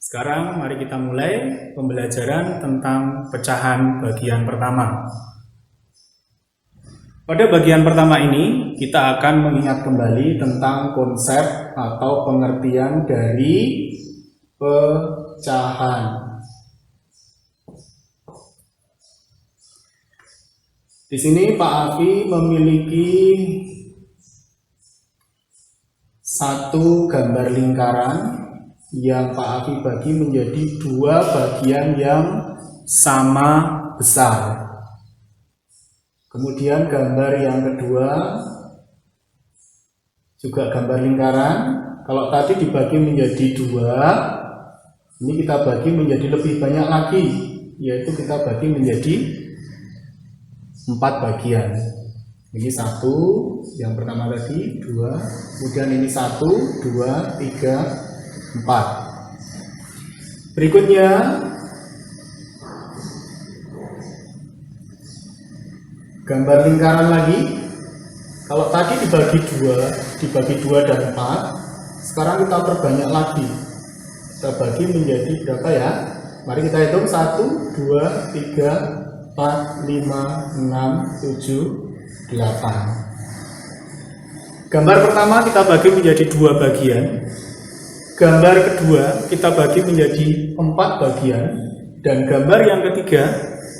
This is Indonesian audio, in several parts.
Sekarang mari kita mulai pembelajaran tentang pecahan bagian pertama. Pada bagian pertama ini kita akan mengingat kembali tentang konsep atau pengertian dari pecahan. Di sini Pak Afi memiliki satu gambar lingkaran yang Pak Afi bagi menjadi dua bagian yang sama besar. Kemudian gambar yang kedua juga gambar lingkaran. Kalau tadi dibagi menjadi dua, ini kita bagi menjadi lebih banyak lagi, yaitu kita bagi menjadi 4 bagian. Ini satu, yang pertama tadi 2, kemudian ini 1, 2, 3, 4. Berikutnya gambar lingkaran lagi. Kalau tadi dibagi 2 dan 4, sekarang kita perbanyak lagi. Kita bagi menjadi berapa ya? Mari kita hitung 1, 2, 3, 4, 5, 6, 7, 8. Gambar pertama kita bagi menjadi 2 bagian. Gambar kedua kita bagi menjadi 4 bagian. Dan gambar yang ketiga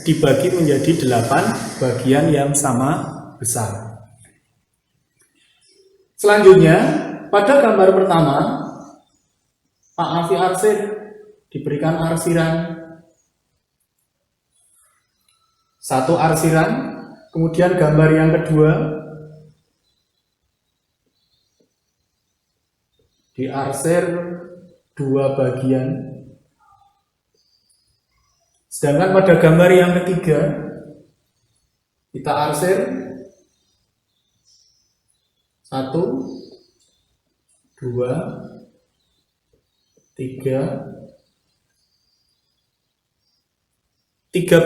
dibagi menjadi 8 bagian yang sama besar. Selanjutnya, pada gambar pertama, Pak Afi arsir, diberikan arsiran. 1 arsiran, kemudian gambar yang kedua diarsir 2 bagian. Sedangkan pada gambar yang ketiga kita arsir 1, 2, 3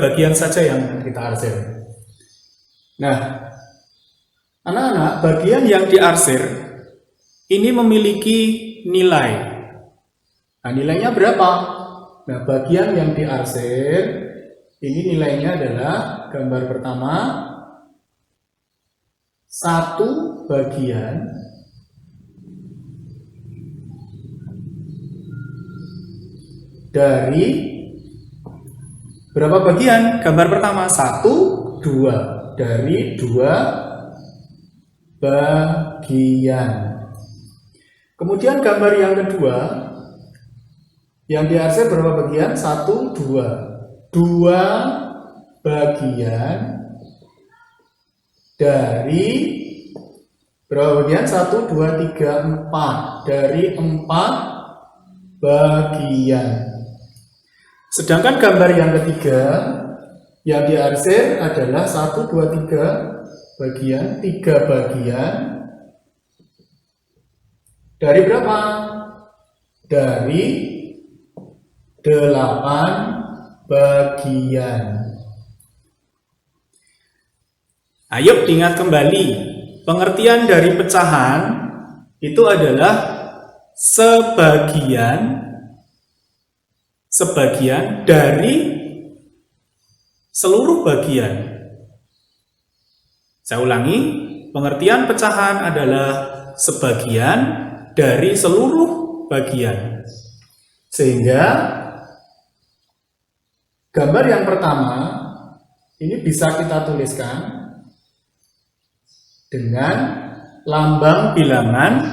bagian saja yang kita arsir. Nah, anak-anak, bagian yang diarsir ini memiliki nilai. Nah, nilainya berapa? Nah, bagian yang diarsir ini nilainya adalah gambar pertama 1 bagian dari berapa bagian? Gambar pertama 1, 2 dari 2 bagian. Kemudian gambar yang kedua yang diarsir berapa bagian? 1, 2 bagian dari berapa bagian? 1, 2, 3, 4 dari 4 bagian. Sedangkan gambar yang ketiga yang diarsir adalah 1, 2, 3 bagian, 3 bagian dari berapa? Dari 8 bagian. Ayo diingat kembali, pengertian dari pecahan itu adalah sebagian dari seluruh bagian. Saya ulangi, pengertian pecahan adalah sebagian dari seluruh bagian. Sehingga gambar yang pertama ini bisa kita tuliskan dengan lambang bilangan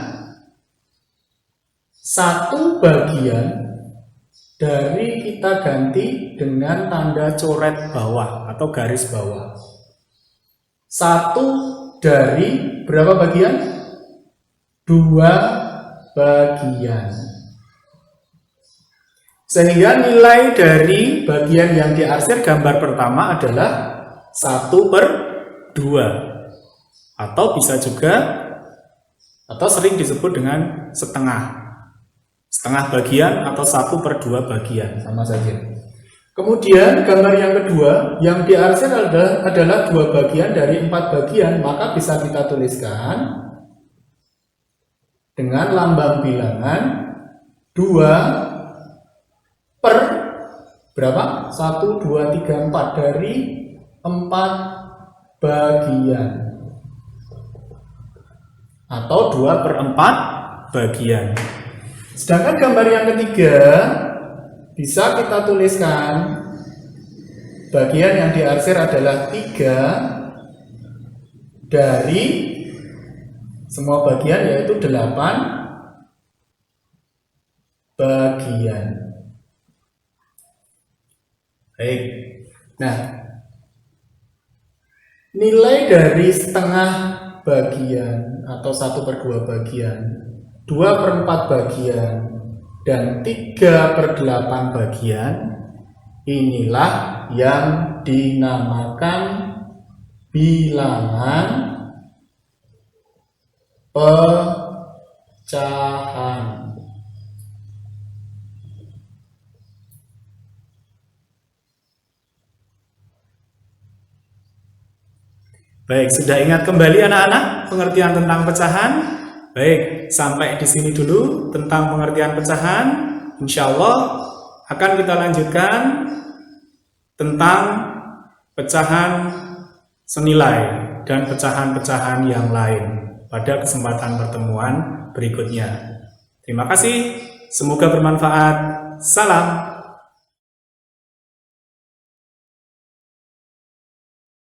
1 bagian dari kita ganti dengan tanda coret bawah atau garis bawah. 1 dari berapa bagian? 2 bagian. Sehingga nilai dari bagian yang diarsir gambar pertama adalah 1/2. Atau bisa juga, atau sering disebut dengan setengah bagian atau 1/2 bagian, sama saja. Kemudian gambar yang kedua yang diarsir adalah 2 bagian dari 4 bagian, maka bisa kita tuliskan dengan lambang bilangan 2 per berapa? 1, 2, 3, 4 dari 4 bagian atau 2/4 bagian. Sedangkan gambar yang ketiga bisa kita tuliskan bagian yang diarsir adalah 3 dari semua bagian, yaitu 8 bagian. Baik. Nah, nilai dari setengah bagian atau 1/2 bagian, 2/4 bagian, dan 3/8 bagian, inilah yang dinamakan bilangan pecahan. Baik, sudah ingat kembali anak-anak pengertian tentang pecahan? Baik, sampai di sini dulu tentang pengertian pecahan. Insya Allah akan kita lanjutkan tentang pecahan senilai dan pecahan-pecahan yang lain pada kesempatan pertemuan berikutnya. Terima kasih, semoga bermanfaat. Salam.